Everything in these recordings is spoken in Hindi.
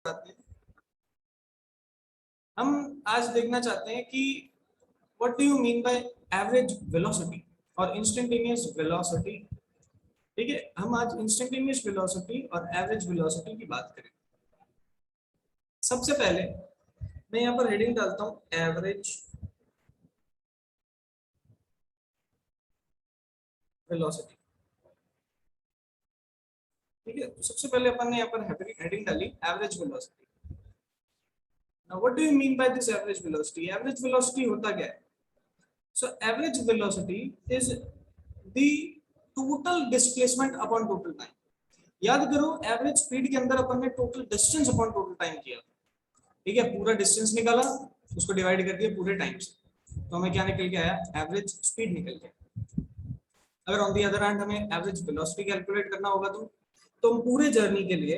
चाहते हैं, हम आज देखना चाहते हैं कि what do you mean by average velocity और इंस्टेंटेनियस वेलोसिटी। ठीक है, हम आज इंस्टेंटेनियस वेलोसिटी और एवरेज वेलोसिटी की बात करें। सबसे पहले मैं यहाँ पर हेडिंग डालता हूँ एवरेज वेलोसिटी। ठीक है, तो सबसे पहले अपन ने यहाँ पर हेडिंग डाली average velocity. Now what do you mean by this average velocity? Average velocity होता क्या है? So average velocity is the total displacement upon total time. याद करो, एवरेज स्पीड के अंदर अपन ने total distance upon total time किया। ठीक है, पूरा डिस्टेंस निकाला, उसको डिवाइड कर दिया पूरे टाइम से, तो हमें क्या निकल के आया? एवरेज स्पीड निकल के। अगर ऑन दी अदर हैंड हमें एवरेज वेलोसिटी कैलकुलेट करना होगा तो हम पूरे जर्नी के लिए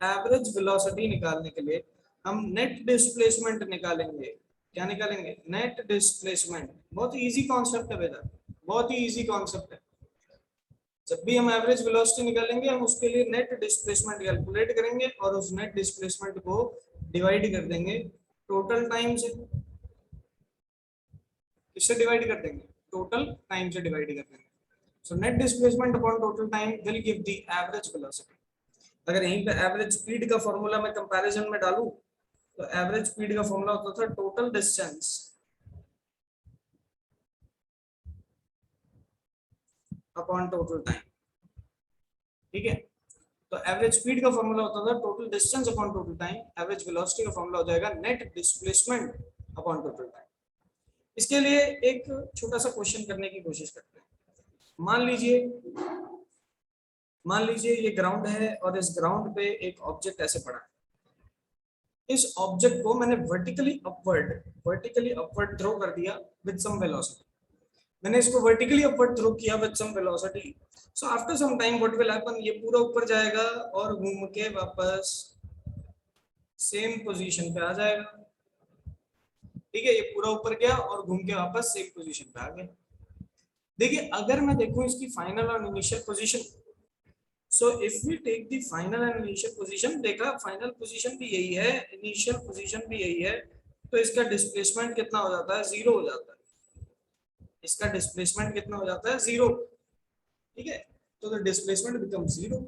एवरेज वेलोसिटी निकालने के लिए हम नेट डिस्प्लेसमेंट निकालेंगे। क्या निकालेंगे? Net displacement. बहुत ही इजी कॉन्सेप्ट है बेटा, बहुत ही इजी कॉन्सेप्ट है। जब भी हम एवरेज वेलोसिटी निकालेंगे हम उसके लिए नेट डिस्प्लेसमेंट कैलकुलेट करेंगे और उस नेट डिस्प्लेसमेंट को डिवाइड कर देंगे टोटल टाइम से। किससे डिवाइड कर देंगे? टोटल टाइम से डिवाइड कर देंगे। So net displacement upon total time will give the average velocity. अगर यहीं पे एवरेज स्पीड का फॉर्मूला मैं कंपैरिजन में डालूं तो एवरेज स्पीड का फॉर्मूला होता था total distance upon total time. ठीक है, तो एवरेज स्पीड का फॉर्मूला होता था total distance upon total time. Average velocity का फॉर्मूला हो जाएगा net displacement upon total time. इसके लिए एक छोटा सा क्वेश्चन करने की कोशिश करते हैं। मान लीजिए ये ग्राउंड है और इस ग्राउंड पे एक ऑब्जेक्ट ऐसे पड़ा है। इस ऑब्जेक्ट को मैंने वर्टिकली अपवर्ड थ्रो कर दिया विद सम वेलोसिटी। मैंने इसको वर्टिकली अपवर्ड थ्रो किया with some velocity. So after some time what will happen? ये पूरा ऊपर जाएगा और घूम के वापस सेम पोजीशन पे आ जाएगा। ठीक है, ये पूरा ऊपर गया और घूम के वापस सेम पोजीशन पे आ गया। देखिए, अगर मैं देखूं इसकी फाइनल और initial position, so if we take the final and initial position, देखा फाइनल पोजीशन भी यही है, इनिशियल पोजीशन भी यही है, तो इसका डिस्प्लेसमेंट कितना हो जाता है? जीरो हो जाता है। इसका डिस्प्लेसमेंट कितना हो जाता है? जीरो। ठीक है, तो the displacement become zero.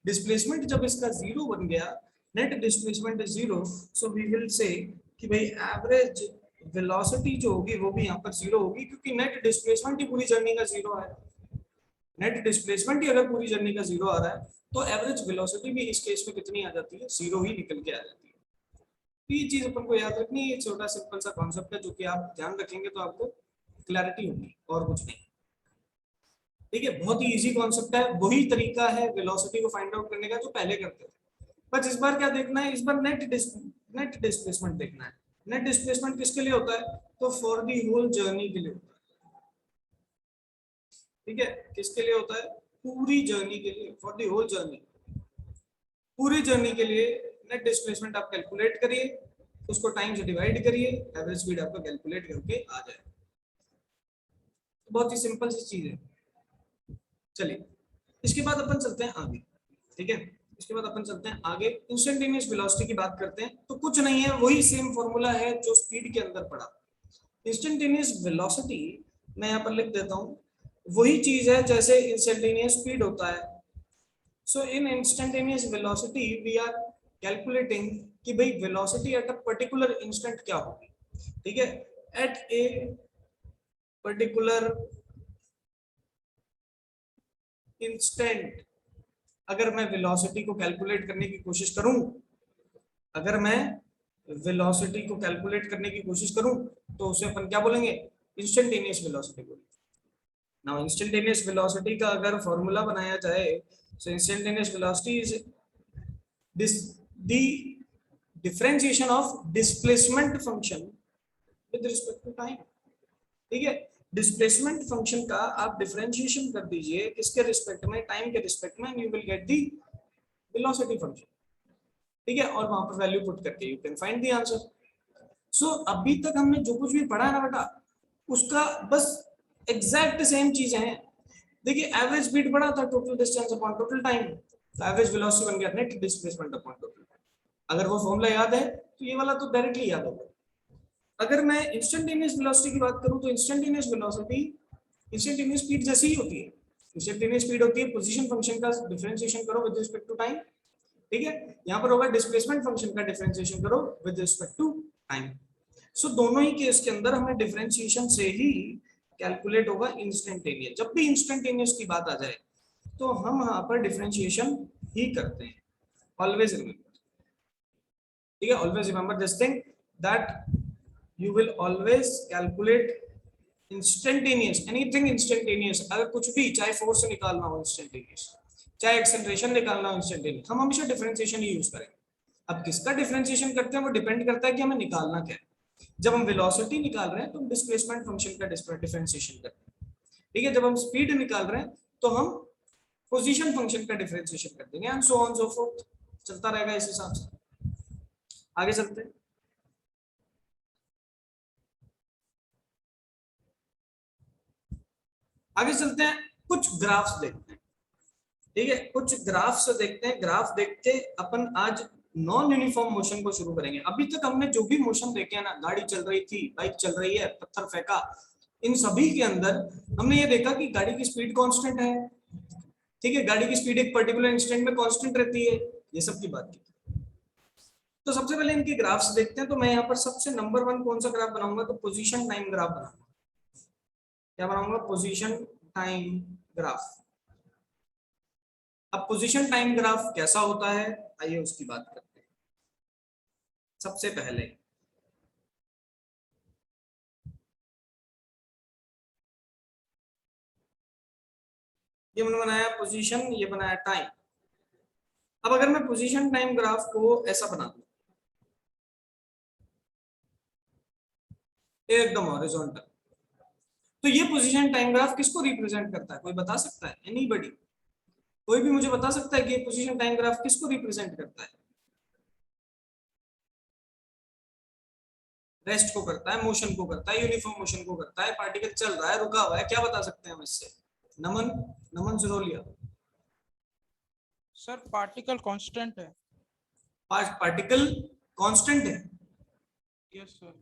Displacement जब इसका जीरो बन गया, net displacement is zero, so we will say कि भाई एवरेज वेलोसिटी जो होगी वो भी यहाँ पर जीरो होगी, क्योंकि नेट डिस्प्लेसमेंट ही पूरी जर्नी का जीरो है। नेट डिस्प्लेसमेंट ही अगर पूरी जर्नी का जीरो आ रहा है तो एवरेज वेलोसिटी भी इस केस में कितनी आ जाती है? जीरो ही निकल के आ जाती है। तो ये चीज अपन को याद रखनी है, छोटा सिंपल सा कॉन्सेप्ट है जो कि आप ध्यान रखेंगे तो आपको क्लैरिटी होगी और कुछ नहीं। ठीक है, बहुत ही इजी कॉन्सेप्ट है, वही तरीका है वेलोसिटी को फाइंड आउट करने का जो पहले करते थे। बस इस बार क्या देखना है? इस बार नेट डिस्प्लेसमेंट देखना है। नेट डिस्प्लेसमेंट किसके लिए होता है? तो फॉर दी होल जर्नी के लिए होता है। ठीक है, किसके लिए होता है? पूरी जर्नी के लिए, फॉर दी होल जर्नी। पूरी जर्नी के लिए नेट डिस्प्लेसमेंट आप कैलकुलेट करिए, उसको टाइम से डिवाइड करिए, एवरेज स्पीड आपका कैलकुलेट करके आ जाए। तो बहुत ही सिंपल सी चीज है। चलिए, इसके बाद अपन चलते हैं आगे। ठीक है, इसके बाद अपन चलते हैं आगे, इंस्टेंटेनियस वेलोसिटी की बात करते हैं। तो कुछ नहीं है, वही सेम फॉर्मूला है जो स्पीड के अंदर पड़ा। इंस्टेंटेनियस वेलोसिटी मैं यहाँ पर लिख देता हूँ, वही चीज है जैसे इंस्टेंटेनियस स्पीड होता है। So in instantaneous velocity we are calculating कि भाई velocity at a particular instant क्या होगी। ठीक है, एट ए पर्टिकुलर इंस्टेंट अगर मैं वेलोसिटी को कैलकुलेट करने की कोशिश करूं, अगर मैं वेलोसिटी को कैलकुलेट करने की कोशिश करूं तो उसे अपन क्या बोलेंगे? इंस्टेंटेनियस वेलोसिटी बोलेंगे। नाउ इंस्टेंटेनियस वेलोसिटी का अगर फॉर्मूला बनाया जाए, so instantaneous velocity is this the differentiation of displacement function with respect to time. ठीक है, डिस्प्लेसमेंट फंक्शन का आप डिफरेंशिएशन कर दीजिए किसके रिस्पेक्ट में? टाइम के रिस्पेक्ट में, you will get the velocity function. ठीक है, और वहां पर वैल्यू पुट करके you can find the answer. So अभी तक हमने जो कुछ भी पढ़ा है ना बेटा, उसका बस एग्जैक्ट सेम चीजें हैं। देखिए, एवरेज स्पीड पढ़ा था total distance upon total time, तो एवरेज वेलोसिटी बन गया net displacement upon total time. अगर वो फॉर्मूला याद है तो ये वाला तो डायरेक्टली याद होगा। अगर मैं इंस्टेंटेनियस वेलोसिटी की बात करूं तो इंस्टेंटेनियस वेलोसिटी इंस्टेंटेनियस स्पीड जैसी ही होती है। इंस्टेंटेनियस स्पीड होती है पोजीशन फंक्शन का डिफरेंशिएशन करो विद रिस्पेक्ट टू टाइम, ठीक है। यहाँ पर होगा डिस्प्लेसमेंट फंक्शन का डिफरेंशिएशन करो विद रिस्पेक्ट टू टाइम। सो दोनों ही केस के अंदर हमें डिफरेंशिएशन से ही कैलकुलेट होगा इंस्टेंटेनियस। जब भी इंस्टेंटेनियस की बात आ जाए तो हम यहाँ पर डिफरेंशिएशन ही करते हैं। ऑलवेज रिमेंबर, ठीक है, always remember this thing that you will always calculate instantaneous anything instantaneous। अगर कुछ भी चाहे फोर्स से निकालना हो instantaneous, चाहे एक्सेलरेशन निकालना हो instantaneous, हम हमेशा डिफरेंशिएशन ही यूज करेंगे। अब किसका डिफरेंशिएशन करते हैं वो डिपेंड करता है कि हमें निकालना क्या है। जब हम वेलोसिटी निकाल रहे हैं तो हम डिस्प्लेसमेंट फंक्शन का डिफरेंशिएशन करते हैं, ठीक है। जब हम स्पीड निकाल रहे हैं तो हम पोजीशन फंक्शन का डिफरेंशिएशन कर देंगे and so on so fourth, चलता रहेगा इस हिसाब से। आगे चलते हैं। आगे चलते हैं, कुछ ग्राफ्स देखते हैं, ठीक है। कुछ ग्राफ्स देखते हैं। ग्राफ देख के अपन आज नॉन यूनिफॉर्म मोशन को शुरू करेंगे। अभी तक हमने जो भी मोशन देखे हैं ना, गाड़ी चल रही थी, बाइक चल रही है, पत्थर फेंका, इन सभी के अंदर हमने ये देखा कि गाड़ी की स्पीड कांस्टेंट है, ठीक है। गाड़ी की स्पीड एक पर्टिकुलर इंस्टेंट में कांस्टेंट रहती है, ये सब की बात की। तो सबसे पहले इनके ग्राफ्स देखते हैं। तो मैं यहाँ पर सबसे नंबर 1 कौन सा ग्राफ बनाऊंगा, तो पोजीशन टाइम ग्राफ बनाऊंगा। क्या बनाऊंगा, पोजीशन टाइम ग्राफ। अब पोजीशन टाइम ग्राफ कैसा होता है, आइए उसकी बात करते हैं। सबसे पहले ये मैंने बनाया पोजीशन, ये बनाया टाइम। अब अगर मैं पोजीशन टाइम ग्राफ को ऐसा बना दूं, एकदम हॉरिजॉन्टल, तो ये पोजीशन टाइम ग्राफ किसको रिप्रेजेंट करता है, कोई बता सकता है, एनीबॉडी? कोई भी मुझे बता सकता है कि ये पोजीशन टाइम ग्राफ किसको रिप्रेजेंट करता है? रेस्ट को करता है, मोशन को करता है, यूनिफॉर्म मोशन को करता है, पार्टिकल चल रहा है, रुका हुआ है, क्या बता सकते हैं हम इससे? नमन, नमन सिरोलिया। सर पार्टिकल कांस्टेंट है। पार्टिकल कांस्टेंट है? Yes sir.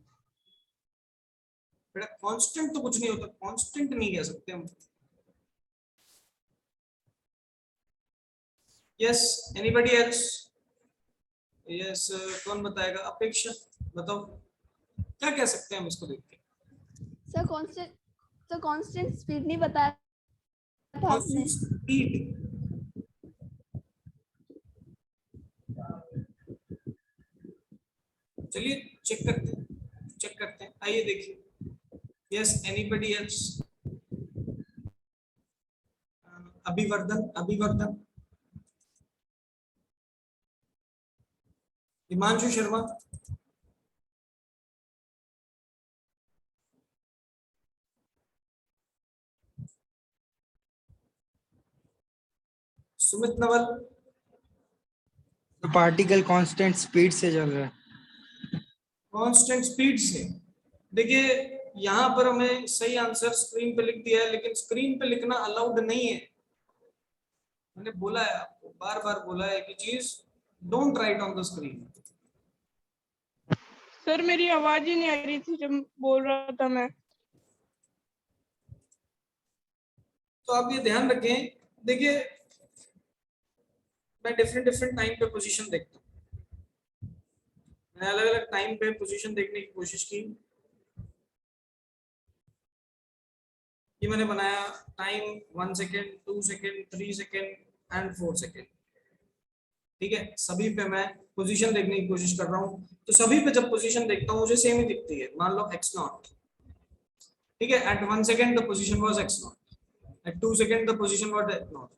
बेटा कांस्टेंट तो कुछ नहीं होता, कांस्टेंट नहीं कह सकते हम। Yes, anybody else? यस, कौन बताएगा? अपेक्षा बताओ, क्या कह सकते हैं हम इसको देख के? सर कांस्टेंट स्पीड नहीं बताया था आपने। स्पीड, चलिए चेक करते हैं, आइए देखिए। Yes, anybody else? Abhivardhan, Abhivardhan, Himanshu Sharma, Sumit Naval. Particle constant speed से चल रहा है। कांस्टेंट स्पीड से, देखिए यहाँ पर हमें सही आंसर स्क्रीन पे लिख दिया है, लेकिन स्क्रीन पे लिखना अलाउड नहीं है। मैंने बोला है आपको, बार बार बोला है कि चीज don't write on the screen. Sir मेरी आवाज ही नहीं आ रही थी जब बोल रहा था मैं। तो आप ये ध्यान रखें, देखिए मैं डिफरेंट डिफरेंट टाइम पे पोजीशन देखता हूँ, मैं अलग अलग टाइम पे पोजीशन देखने की कोशिश की। ये मैंने बनाया time 1 second, 2 second, 3 second and 4 second, ठीक है। सभी पे मैं पोजीशन देखने की कोशिश कर रहा हूँ। तो सभी पे जब पोजीशन देखता हूँ मुझे सेम ही दिखती है। मान लो x नॉट, ठीक है, at 1 second the position was x naught, at 2 second the position was x naught,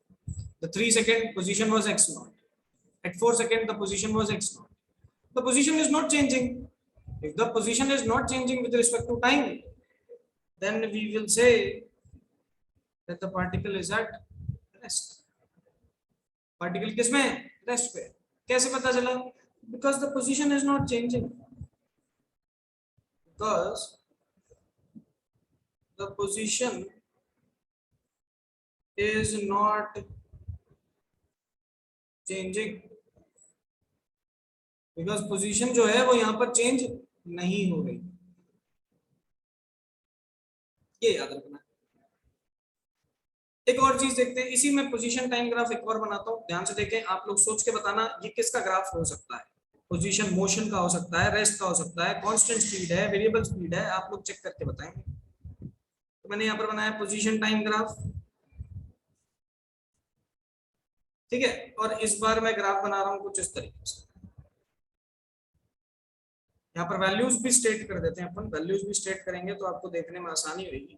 the 3 second position was x naught, at 4 second the position was x naught. The position is not changing. If the position is not changing with respect to time, then we will say that the particle is at rest. Particle किसमें? रेस्ट पे। कैसे पता चला? Because the position is not changing, because the position is not changing because position जो है वो यहाँ पर चेंज नहीं हो रही, ये याद रखना। एक और चीज देखते हैं, इसी में पोजीशन टाइम ग्राफ एक और बनाता हूँ, ध्यान से देखें, आप लोग सोच के बताना ये किसका ग्राफ हो सकता है। पोजीशन मोशन का हो सकता है, रेस्ट का हो सकता है, कांस्टेंट स्पीड है, वेरिएबल स्पीड है, आप लोग चेक करके बताएंगे। तो मैंने यहाँ पर बनाया पोजीशन टाइम ग्राफ, ठीक है। और इस बार मैं ग्राफ बना रहा हूँ कुछ इस तरीके से, यहाँ पर वैल्यूज भी स्टेट कर देते हैं अपन, वैल्यूज भी स्टेट करेंगे तो आपको देखने में आसानी होगी।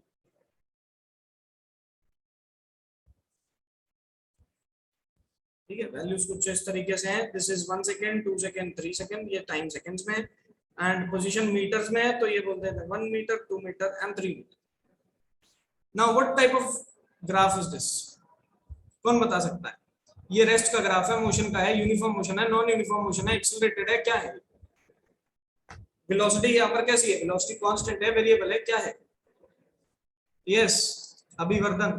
ठीक है, वैल्यूज कुछ इस तरीके से हैं, this is 1 second, 2 second, 3 second, ये टाइम सेकेंड्स में, एंड पोजीशन मीटर्स में है तो ये बोलते हैं 1 metre, 2 metre and 3 metre. Now what type of graph is this, कौन बता सकता है? ये रेस्ट का ग्राफ है, मोशन का है, यूनिफॉर्म मोशन है, नॉन यूनिफॉर्म मोशन है, एक्सेलरेटेड है, क्या है? वेलोसिटी यहाँ पर कैसी है? वेलोसिटी कांस्टेंट है, वेरिएबल है, क्या है? Yes, Abhivardhan.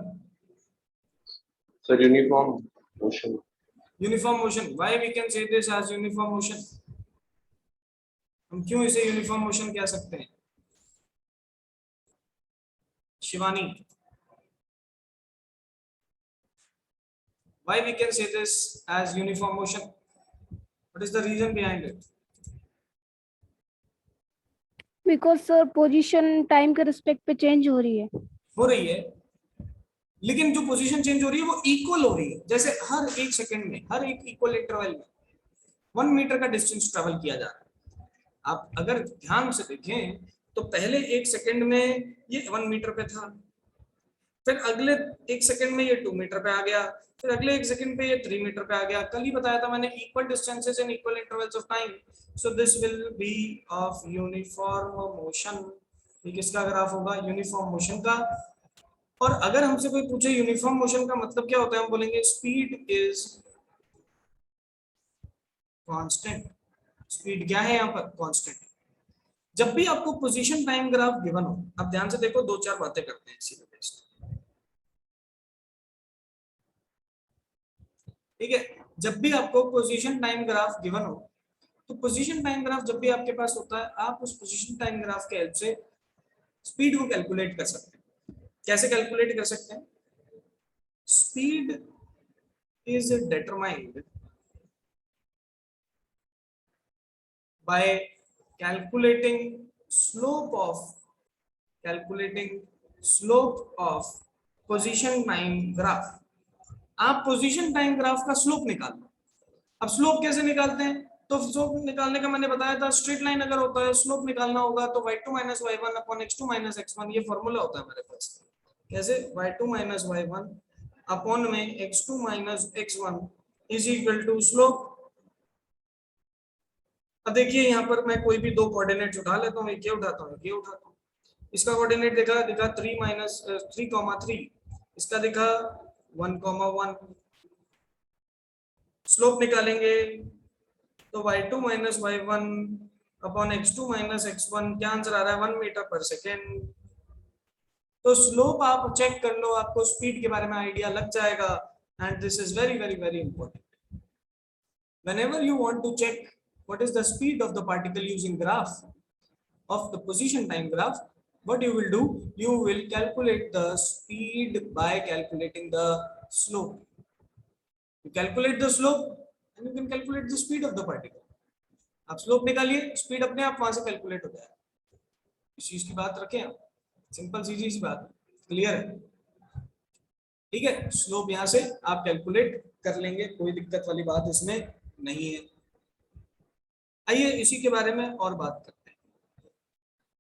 Sir uniform motion. Uniform motion, why we can say this as uniform motion? हम क्यों इसे यूनिफॉर्म मोशन कह सकते हैं? Shivani, why we can say this as uniform motion? What is the reason behind it? Because sir position time के रिस्पेक्ट पे चेंज हो रही है, लेकिन जो पोजीशन चेंज हो रही है वो इक्वल हो रही है, जैसे हर एक सेकंड में, हर एक इक्वल इंटरवल में 1 मीटर का डिस्टेंस ट्रेवल किया जा रहा है। आप अगर ध्यान से देखें तो पहले एक सेकंड में ये 1 मीटर पे था, फिर अगले एक सेकंड में ये 2 मीटर पे आ गया, फिर अगले एक सेकंड पे ये 3 मीटर पे आ गया। कल ही बताया था मैंने, equal distances in equal intervals of time, so this will be of uniform motion. ये किसका ग्राफ होगा? यूनिफॉर्म मोशन का। और अगर हमसे कोई पूछे यूनिफॉर्म मोशन का मतलब क्या होता है, हम बोलेंगे स्पीड इज कांस्टेंट। स्पीड क्या है यहाँ पर? कांस्टेंट। जब भी आपको पोजीशन टाइम ग्राफ गिवन हो, अब ध्यान से देखो, 2-4 बातें करते हैं इसी पे बेस्ड, ठीक है। जब भी आपको पोजीशन टाइम ग्राफ गिवन हो, तो पोजीशन टाइम ग्राफ जब भी आपके पास होता है, आप उस पोजीशन टाइम ग्राफ के हेल्प से स्पीड को कैलकुलेट कर सकते हैं। कैसे कैलकुलेट कर सकते हैं? Speed is determined by calculating slope of position time graph. आप पोजीशन टाइम ग्राफ का स्लोप निकाल लो। अब स्लोप कैसे निकालते हैं? तो स्लोप निकालने का मैंने बताया था, स्ट्रेट लाइन अगर होता है स्लोप निकालना होगा तो y2 - y1 upon x2 - x1, ये फॉर्मूला होता है मेरे पास। कैसे? y2 - y1 अपॉन में x2 - x1 is equal to slope. अब देखिए यहाँ पर मैं कोई भी 2 कोऑर्डिनेट्स उठा लेता हूँ, ये उठाता हूँ, ये उठाता हूँ। इसका कोऑर्डिनेट दिखा 3 - 3, इसका दिखा 1, 1। स्लोप निकालेंगे तो y2 - y1 upon x2 - x1, क्या आंसर आ रहा है? 1 मीटर पर सेकेंड। तो स्लोप आप चेक कर लो, आपको स्पीड के बारे में आइडिया लग जाएगा। And this is very very very important. Whenever you want to check what is the speed of the particle using graph of the position time graph, what you will do, you will calculate the speed by calculating the slope. You calculate the slope and you can calculate the speed of the particle. आप स्लोप निकालिए, स्पीड अपने आप वहां से कैलकुलेट हो जाएगा। इस चीज की बात रखें आप, सिंपल सीधी सी बात, क्लियर है? ठीक है, स्लोप यहां से आप कैलकुलेट कर लेंगे, कोई दिक्कत वाली बात इसमें नहीं है। आइए इसी के बारे में और बात करते हैं।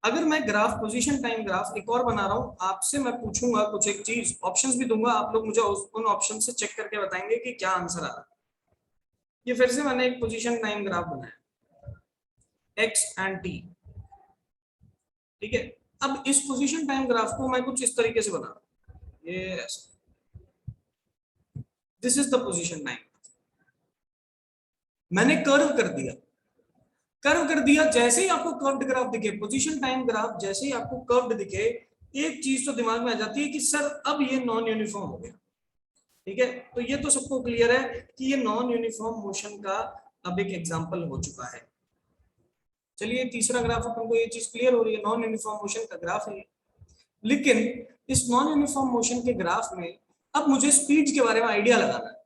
अगर मैं ग्राफ, पोजीशन टाइम ग्राफ एक और बना रहा हूं, आपसे मैं पूछूंगा कुछ एक चीज, ऑप्शंस भी दूंगा, आप लोग मुझे उन ऑप्शन से चेक करके बताएंगे कि क्या आंसर आ रहा है। ये फिर से मैंने एक पोजीशन टाइम ग्राफ बनाया, x एंड t, ठीक है। अब इस पोजीशन टाइम ग्राफ को मैं कुछ इस तरीके से बना रहा हूं, ये ऐसा, this is the position time. मैंने कर्व कर दिया, जैसे ही आपको कर्व्ड ग्राफ दिखे, पोजीशन टाइम ग्राफ जैसे ही आपको कर्व्ड दिखे, एक चीज तो दिमाग में आ जाती है कि सर अब ये नॉन यूनिफॉर्म हो गया। ठीक है, तो ये तो सबको क्लियर है कि ये नॉन यूनिफॉर्म मोशन का अब एक एग्जांपल हो चुका है। चलिए तीसरा ग्राफ अपन को ये चीज क्लियर हो रही है, नॉन यूनिफॉर्म मोशन का ग्राफ है। लेकिन इस नॉन यूनिफॉर्म मोशन के ग्राफ में अब मुझे स्पीड के बारे में आइडिया लगाना है।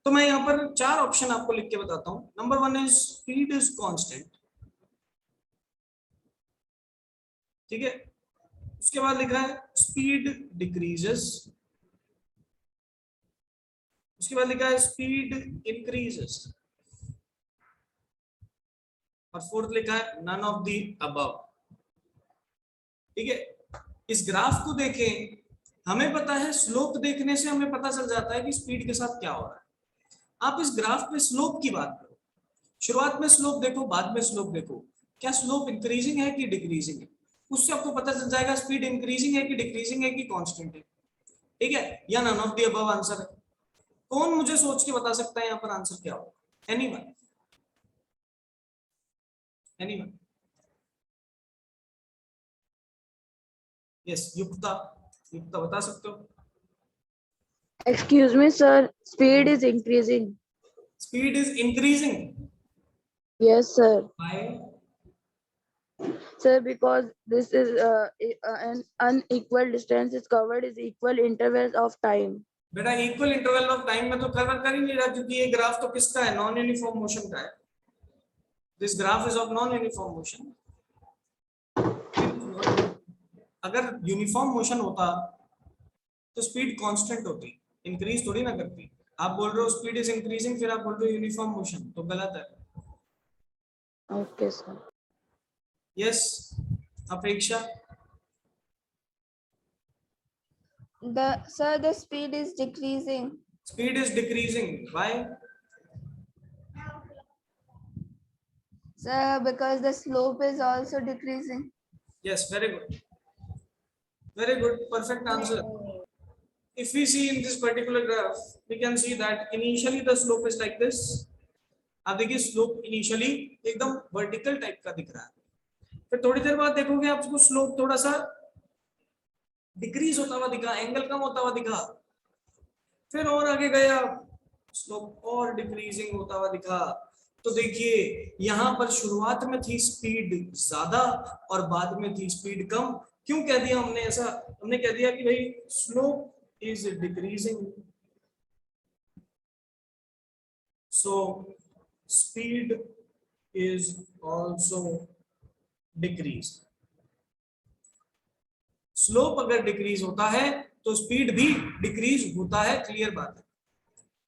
तो मैं यहाँ पर 4 ऑप्शन आपको लिख के बताता हूँ। Number 1 is speed is constant, ठीक है। उसके बाद लिखा है स्पीड डिक्रीजेस, उसके बाद लिखा है स्पीड इंक्रीजेस, और फोर्थ लिखा है नन ऑफ द अबव, ठीक है। इस ग्राफ को देखें, हमें पता है स्लोप देखने से हमें पता चल जाता है कि स्पीड के साथ क्या हो रहा है। आप इस ग्राफ पे स्लोप की बात करो, शुरुआत में स्लोप देखो, बाद में स्लोप देखो, क्या स्लोप इंक्रीजिंग है कि डिक्रीजिंग है, उससे आपको पता चल जाएगा स्पीड इंक्रीजिंग है कि डिक्रीजिंग है कि कांस्टेंट है, ठीक है, या none of the above answer है। कौन मुझे सोच के बता सकता है यहाँ पर आंसर क्या होगा? Anyone? Anyone? Yes, Yukta, Yukta बता सकते हो? Excuse me, sir. Speed is increasing. Speed is increasing, Yes, sir. Why? Sir, because this is an unequal distance is covered is equal intervals of time. बेटा इक्वल इंटरवल ऑफ टाइम में तो कवर कर ही नहीं रहा, क्योंकि ये ग्राफ तो किसका है? नॉन यूनिफॉर्म मोशन का है। This graph is of non uniform motion. अगर यूनिफॉर्म मोशन होता तो स्पीड कांस्टेंट होती, इंक्रीज थोड़ी ना करती। आप बोल रहे हो स्पीड इज इंक्रीजिंग, फिर आप बोल रहे हो यूनिफॉर्म मोशन, तो गलत है। Okay, sir. यस, अपेक्षा? The speed is decreasing. Speed is decreasing, why? Sir, because the slope is also decreasing. Yes, very good. Very good, perfect answer. If we see in this particular graph, we can see that initially the slope is like this. आप देखिए स्लोप इनिशियली एकदम वर्टिकल टाइप का दिख रहा है, फिर थोड़ी देर बाद देखोगे आपको स्लोप थोड़ा सा डिक्रीज होता हुआ दिखा, एंगल कम होता हुआ दिखा, फिर और आगे गए आप, स्लोप और डिक्रीजिंग होता हुआ दिखा। तो देखिए यहां पर शुरुआत में थी स्पीड ज्यादा और बाद में थी स्पीड कम। क्यों कह दिया हमने ऐसा? हमने कह दिया कि भाई slope is decreasing, so speed is also decrease. Slope अगर डिक्रीज होता है तो स्पीड भी डिक्रीज होता है, क्लियर बात है।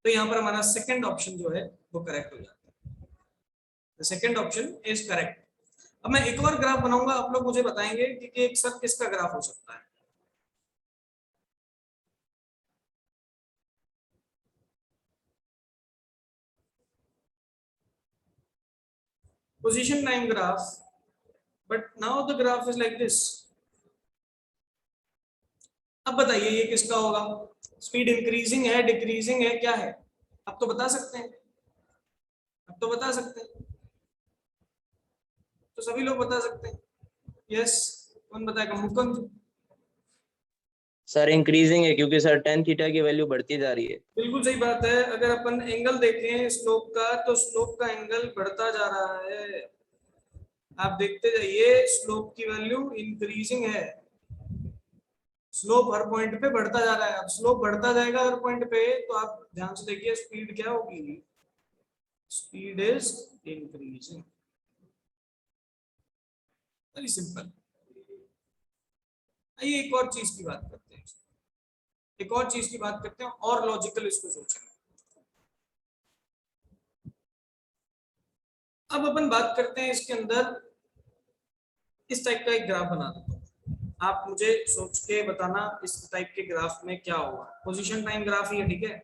तो यहां पर हमारा सेकंड ऑप्शन जो है वो करेक्ट हो जाता है। The second option is correct. अब मैं एक और ग्राफ बनाऊंगा, आप लोग मुझे बताएंगे कि एक सर किसका ग्राफ हो सकता है। Position time graph, but now the graph is like this. अब बताइए ये किसका होगा? स्पीड इंक्रीजिंग है, डिक्रीजिंग है, क्या है? अब तो बता सकते हैं, अब तो बता सकते हैं, तो सभी लोग बता सकते हैं। यस, कौन बताएगा? मुकुंद? सर इंक्रीजिंग है, क्योंकि सर tan थीटा की वैल्यू बढ़ती जा रही है। बिल्कुल सही बात है। अगर अपन एंगल देखें स्लोप का, तो स्लोप का एंगल बढ़ता जा रहा है। आप देखते जाइए, स्लोप की वैल्यू इंक्रीजिंग है, स्लोप हर पॉइंट पे बढ़ता जा रहा है। अब स्लोप बढ़ता जाएगा हर पॉइंट पे, तो आप ध्यान से देखिए स्पीड क्या होगी? Speed is increasing. Very simple. आइए एक और चीज की बात करते हैं, एक और चीज की बात करते हैं और लॉजिकल इसको सोचें। अब अपन बात करते हैं इसके अंदर, इस टाइप का एक ग्राफ बना देता हूं, आप मुझे सोच के बताना इस टाइप के ग्राफ में क्या होगा। पोजीशन टाइम ग्राफ ही है, ठीक है।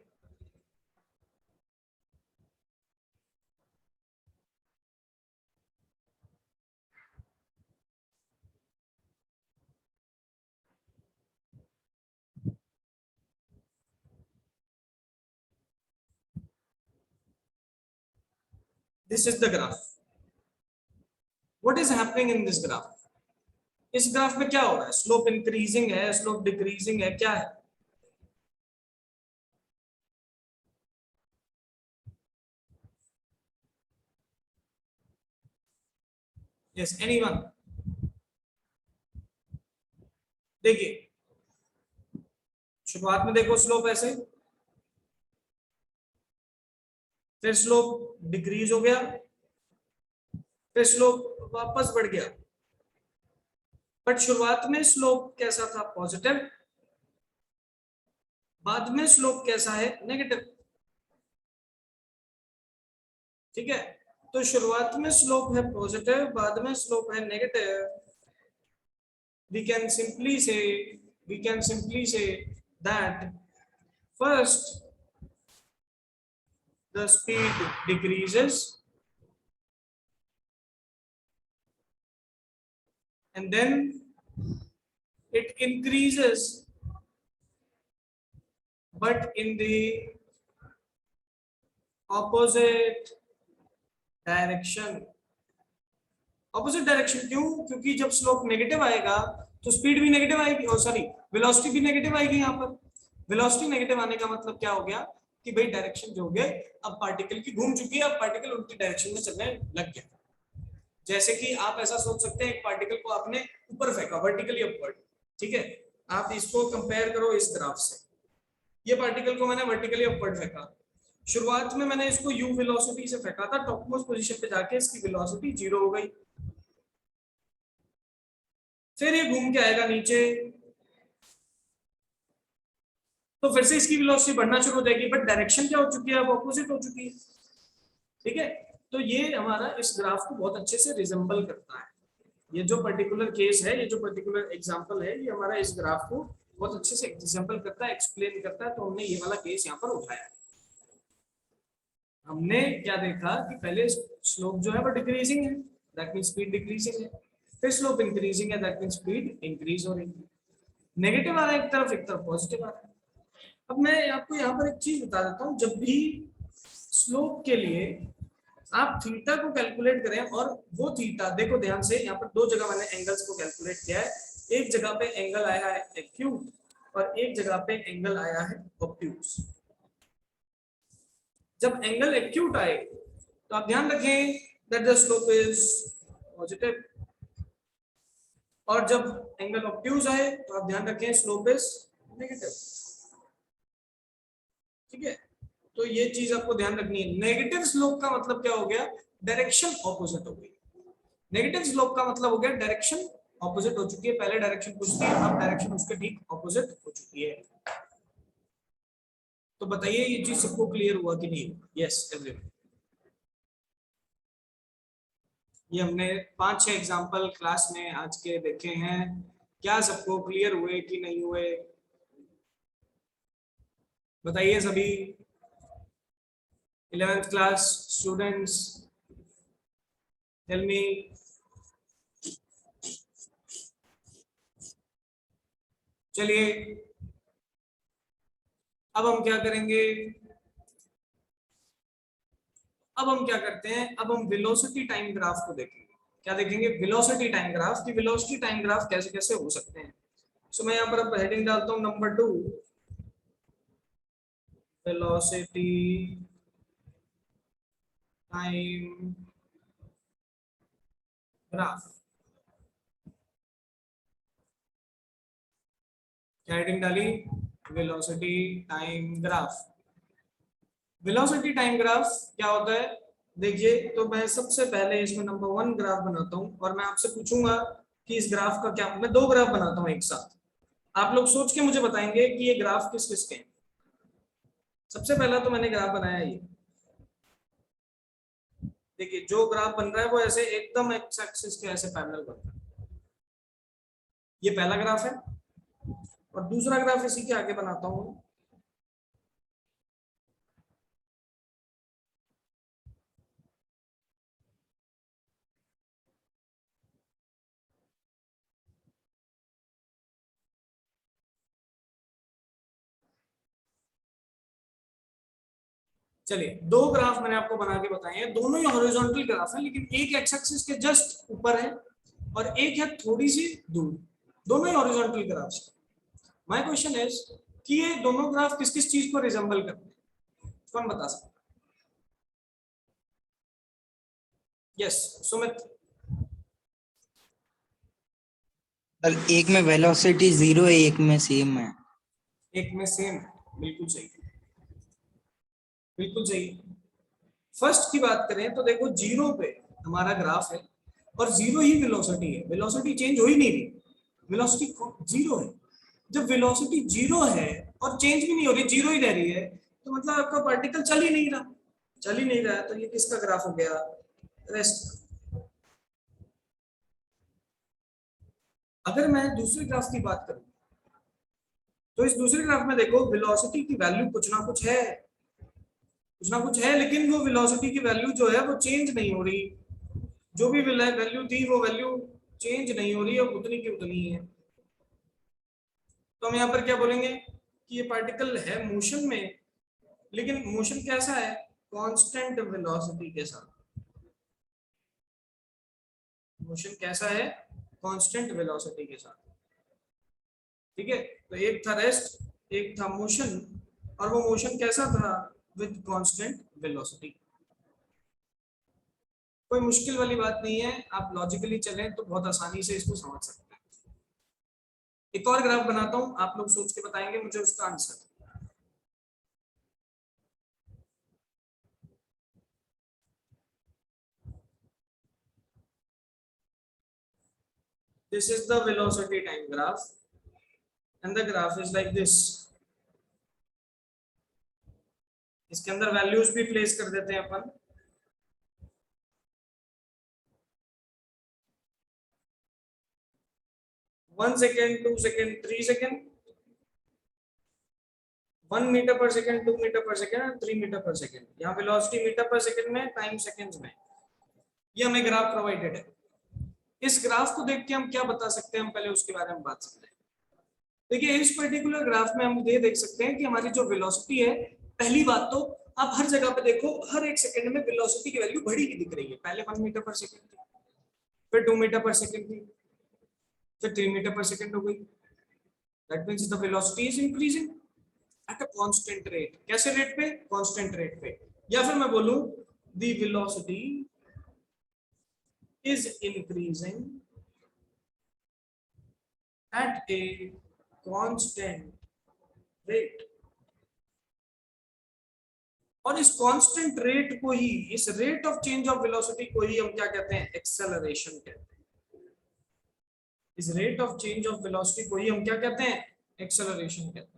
This is the graph. What is happening in this graph? इस ग्राफ में क्या हो रहा है? स्लोप इंक्रीजिंग है, स्लोप डिक्रीजिंग है, क्या है? Yes anyone? देखिए शुरुआत में देखो स्लोप ऐसे, फिर स्लोप डिक्रीज हो गया, फिर स्लोप वापस बढ़ गया, बट शुरुआत में स्लोप कैसा था? पॉजिटिव। बाद में स्लोप कैसा है? नेगेटिव। ठीक है, तो शुरुआत में स्लोप है पॉजिटिव, बाद में स्लोप है negative. we can simply say that first the speed decreases and then it increases, but in the opposite direction. Opposite direction क्यों? क्योंकि जब स्लोप नेगेटिव आएगा तो स्पीड भी नेगेटिव आएगी, और सॉरी वेलोसिटी भी नेगेटिव आएगी। यहाँ पर वेलोसिटी नेगेटिव आने का मतलब क्या हो गया कि भाई डायरेक्शन जो हो गया अब पार्टिकल की घूम चुकी है, अब पार्टिकल उल्टी डायरेक्शन में चलने लग गया। जैसे कि आप ऐसा सोच सकते हैं एक पार्टिकल को आपने ऊपर फेंका वर्टिकली अपवर्ड, ठीक है, आप इसको कंपेयर करो इस ग्राफ से। ये पार्टिकल को मैंने वर्टिकली अपवर्ड फेंका, शुरुआत में मैंने इसको u वेलोसिटी से फेंका था, टॉप मोस्ट पोजीशन पे जाके इसकी वेलोसिटी 0 हो गई, फिर ये घूम के आएगा नीचे तो फिर से इसकी वेलोसिटी बढ़ना शुरू हो जाएगी, बट डायरेक्शन क्या हो चुकी है? अब ऑपोजिट हो चुकी है। ठीक है, तो ये हमारा इस ग्राफ को बहुत अच्छे से रिजेंबल करता है। ये जो पर्टिकुलर केस है, ये जो पर्टिकुलर एग्जांपल है, ये हमारा इस ग्राफ को बहुत अच्छे से रिजेंबल करता है, एक्सप्लेन करता है। तो हमने ये वाला केस यहाँ पर उठाया। हमने क्या देखा कि पहले स्लोप जो है वो डिक्रीजिंग है, दैट मींस स्पीड डिक्रीजिंग है, फिर स्लोप इंक्रीजिंग है, दैट मींस स्पीड इंक्रीज हो रही है। नेगेटिव आ रहा है एक तरफ पॉजिटिव आ रहा है। अब मैं आपको यहाँ पर एक चीज बता देता हूँ, जब भी स्लोप के लिए आप थीटा को कैलकुलेट करें, और वो थीटा देखो ध्यान से, यहाँ पर दो जगह मैंने एंगल्स को कैलकुलेट किया है। एक जगह पे एंगल आया है एक्यूट और एक जगह पे एंगल आया है ऑब्ट्यूज। जब एंगल एक्यूट आए तो आप ध्यान रखें that the slope is positive, और जब एंगल ऑब्ट्यूज आए तो आप ध्यान रखें स्लोप इज नेगेटिव। ठीक है, तो ये चीज आपको ध्यान रखनी है। नेगेटिव स्लोप का मतलब क्या हो गया? डायरेक्शन ऑपोजिट हो गई। नेगेटिव स्लोप का मतलब हो गया डायरेक्शन ऑपोजिट हो चुकी है। पहले डायरेक्शन कुछ थी, अब डायरेक्शन उसके ठीक ऑपोजिट हो चुकी है। तो बताइए ये चीज सबको क्लियर हुआ कि नहीं? Yes everyone. ये हमने 5-6 एग्जांपल क्लास में आज के देखे हैं, क्या सबको क्लियर हुए कि नहीं हुए? बताइए सभी 11th class students, tell me. चलिए अब हम क्या करेंगे? अब हम क्या करते हैं, अब हम वेलोसिटी टाइम ग्राफ को देखेंगे। क्या देखेंगे? Velocity time graph. की वेलोसिटी टाइम ग्राफ कैसे कैसे हो सकते हैं। सो मैं यहाँ पर अब हेडिंग डालता हूँ नंबर 2, वेलोसिटी टाइम ग्राफ। क्या हेडिंग डाली? Velocity time graph. Velocity time graph क्या होता है? देखिए, तो मैं सबसे पहले इसमें नंबर 1 ग्राफ बनाता हूं और मैं आपसे पूछूंगा कि इस ग्राफ का क्या, मैं 2 ग्राफ बनाता हूं एक साथ। आप लोग सोच के मुझे बताएंगे कि ये ग्राफ किस किस के हैं। सबसे पहला तो मैंने ग्राफ बनाया ये, देखिए जो ग्राफ बन रहा है वो ऐसे एकदम एक्स एक्सिस के ऐसे पैरेलल बन रहा है। ये पहला ग्राफ है, और दूसरा ग्राफ इसी के आगे बनाता हूं। चलिए 2 ग्राफ मैंने आपको बना के बताए हैं, दोनों ही हॉरिजॉन्टल ग्राफ हैं, लेकिन एक एक्स एक्सिस के जस्ट ऊपर है और एक है थोड़ी सी दूर। दोनों ही horizontal graphs. My question is कि ये दोनों ग्राफ किस किस चीज को रिजेंबल करते हैं? कौन बता सकता? यस सुमित। सर एक में वेलोसिटी 0 है, एक में सेम है। एक में सेम, बिल्कुल सही, बिल्कुल सही। फर्स्ट की बात करें तो देखो 0 पे हमारा ग्राफ है और 0 ही वेलोसिटी है, वेलोसिटी चेंज हो ही नहीं रही, वेलोसिटी 0 है। जब वेलोसिटी 0 है और चेंज भी नहीं हो रही, 0 ही रह रही है, तो मतलब आपका पार्टिकल चल ही नहीं रहा, चल ही नहीं रहा है, तो ये किसका ग्राफ हो गया? रेस्ट। अगर मैं दूसरे ग्राफ की बात करूं तो इस दूसरे ग्राफ में देखो वेलोसिटी की वैल्यू कुछ ना कुछ है, कुछ ना कुछ है, लेकिन वो वेलोसिटी की वैल्यू जो है वो चेंज नहीं हो रही, जो भी वैल्यू थी वो वैल्यू चेंज नहीं हो रही है, उतनी की उतनी है। तो हम यहाँ पर क्या बोलेंगे कि ये पार्टिकल है मोशन में, लेकिन मोशन कैसा है? कांस्टेंट वेलोसिटी के साथ। मोशन कैसा है? कांस्टेंट वेलोसिटी के साथ। ठीक है, तो एक था रेस्ट, एक था मोशन, और वो मोशन कैसा था? With constant velocity. कोई मुश्किल वाली बात नहीं है, आप लॉजिकली चलें तो बहुत आसानी से इसको समझ सकते हैं। एक और ग्राफ बनाता हूं, आप लोग सोच के बताएंगे मुझे उसका answer. This is the velocity time graph and the graph is like this. इसके अंदर वैल्यूज भी प्लेस कर देते हैं अपन। One second, 2 second, 3 second, 1 metre per second, 2 metre per second, 3 metre per second. यहाँ वेलोसिटी मीटर पर सेकेंड में, टाइम सेकेंड्स में। ये हमें ग्राफ प्रोवाइडेड है। इस ग्राफ को देख के हम क्या बता सकते हैं, हम पहले उसके बारे में बात करते हैं। देखिए इस पर्टिकुलर ग्राफ में हम ये देख सकते हैं कि हमारी जो वेलोसिटी है, पहली बात तो आप हर जगह पे देखो, हर एक सेकंड में वेलोसिटी की वैल्यू बढ़ी हुई दिख रही है। पहले 1 मीटर पर सेकंड थी, फिर 2 मीटर पर सेकंड थी, फिर 3 मीटर पर सेकंड हो गई। That means the velocity is increasing at a constant rate. कैसे रेट पे? कांस्टेंट रेट पे। या फिर मैं बोलूं the velocity is increasing at a constant rate। और इस कांस्टेंट रेट को ही, इस rate of change of velocity को ही हम क्या कहते हैं? एक्सेलरेशन कहते हैं। इस rate of change of velocity को ही हम क्या कहते हैं? एक्सेलरेशन कहते हैं।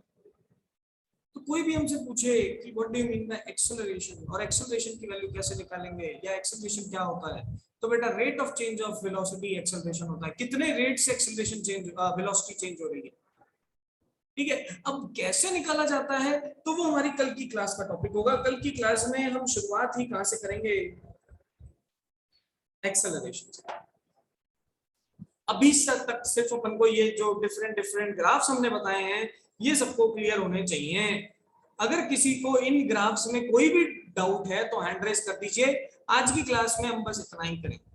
तो कोई भी हमसे पूछे कि what do you mean by acceleration, और एक्सेलरेशन की वैल्यू कैसे निकालेंगे, या एक्सेलरेशन क्या होता है, तो बेटा rate of change of velocity acceleration होता है। कितने रेट से एक्सेलरेशन चेंज, वेलोसिटी चेंज हो रही है। ठीक है, अब कैसे निकाला जाता है तो वो हमारी कल की क्लास का टॉपिक होगा। कल की क्लास में हम शुरुआत ही कहां से करेंगे? एक्सेलरेशन से। अभी तक सिर्फ अपन को ये जो डिफरेंट ग्राफ्स हमने बताए हैं, ये सबको क्लियर होने चाहिए। अगर किसी को इन ग्राफ्स में कोई भी डाउट है तो हैंड रेज कर दीजिए। आज की क्लास में हम बस इतना ही करेंगे।